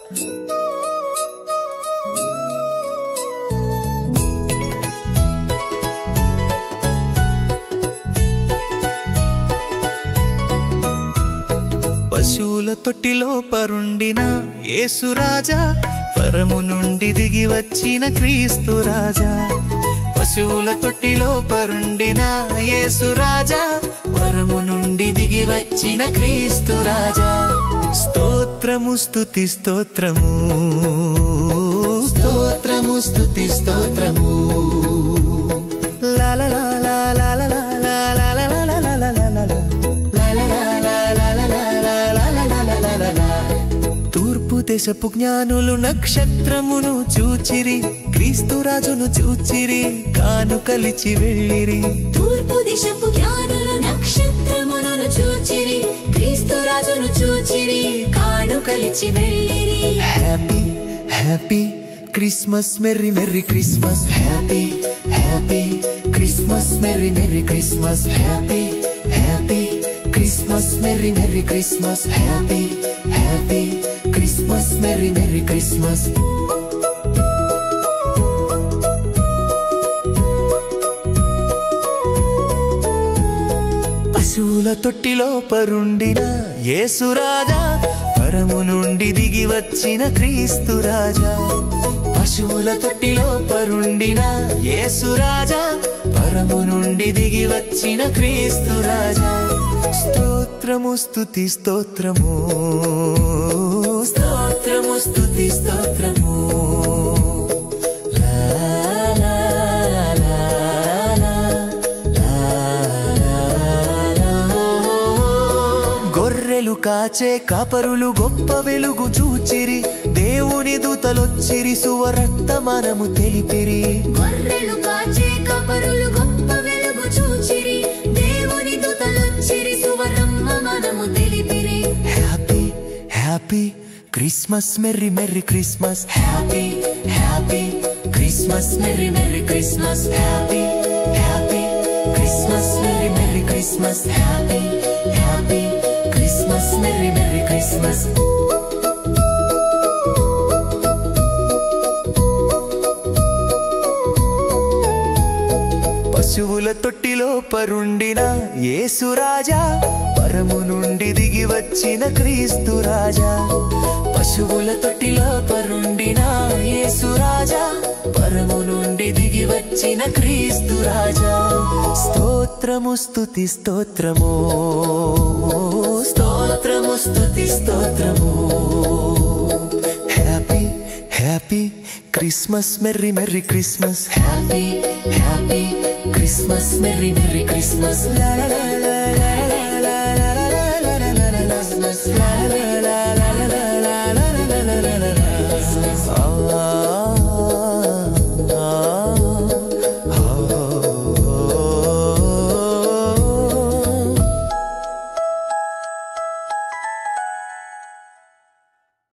పశువుల తొట్టిలో పరుండిన యేసురాజా, పరము నుండి దిగి వచ్చిన క్రీస్తు రాజా. పశువుల తొట్టిలో పరుండిన యేసురాజా, పరము నుండి దిగి వచ్చిన క్రీస్తు రాజా. స్తోత్రము స్తుతి స్తోత్రము, స్తోత్రము స్తుతి స్తోత్రము. లా లా లా లా లా లా లా లా లా లా లా లా లా లా. తూర్పు దేశపు జ్ఞానులు నక్షత్రమును చూచిరి, క్రీస్తు రాజును చూచిరి, కానుకలిచి వెళ్ళిరి. తూర్పు దేశపు జ్ఞానులు నక్షత్రమును చూచిరి, క్రీస్తు రాజును చూచిరి, కానుకలిచి వెళ్ళిరి. Happy happy Christmas, merry merry Christmas. Happy happy Christmas, merry merry Christmas. Happy happy Christmas, merry merry Christmas. Happy happy Christmas, merry merry Christmas. పశువుల తొట్టిలో పరుండిన యేసురాజా, పరము నుండి దిగి వచ్చిన క్రీస్తు రాజా. పశువుల తొట్టిలో పరుండిన యేసురాజా, పరము నుండి దిగి వచ్చిన క్రీస్తు రాజా. స్తోత్రము స్తుతి స్తోత్రము, స్తోత్రము స్తుతి స్తోత్రము. గొర్రెలు కాచే కాపరులు గొప్ప వెలుగు చూచిరి, దేవుని దూతలొచ్చిరి, సువర్తమానము తెలిపిరి. గొర్రెలు కాచే కాపరులు గొప్ప వెలుగు చూచిరి, దేవుని దూతలొచ్చిరి, సువర్తమానము తెలిపిరి. Happy happy Christmas, merry merry Christmas. Happy happy Christmas, merry merry Christmas. Happy happy Christmas, merry merry Christmas. Happy happy Christmas, merry merry Christmas. పశువుల తొట్టిలో పరుండిన యేసురాజా, పరము నుండి దిగి వచ్చిన క్రీస్తు రాజా. పశువుల తొట్టిలో పరుండిన యేసురాజా, పరము నుండి దిగి వచ్చిన క్రీస్తు రాజా. స్తోత్రము స్తుతి స్తోత్రము, స్తోత్రము స్తుతి స్తోత్రము. Happy happy Christmas, merry merry Christmas. Happy happy Christmas, merry merry Christmas. లా లా లా లా.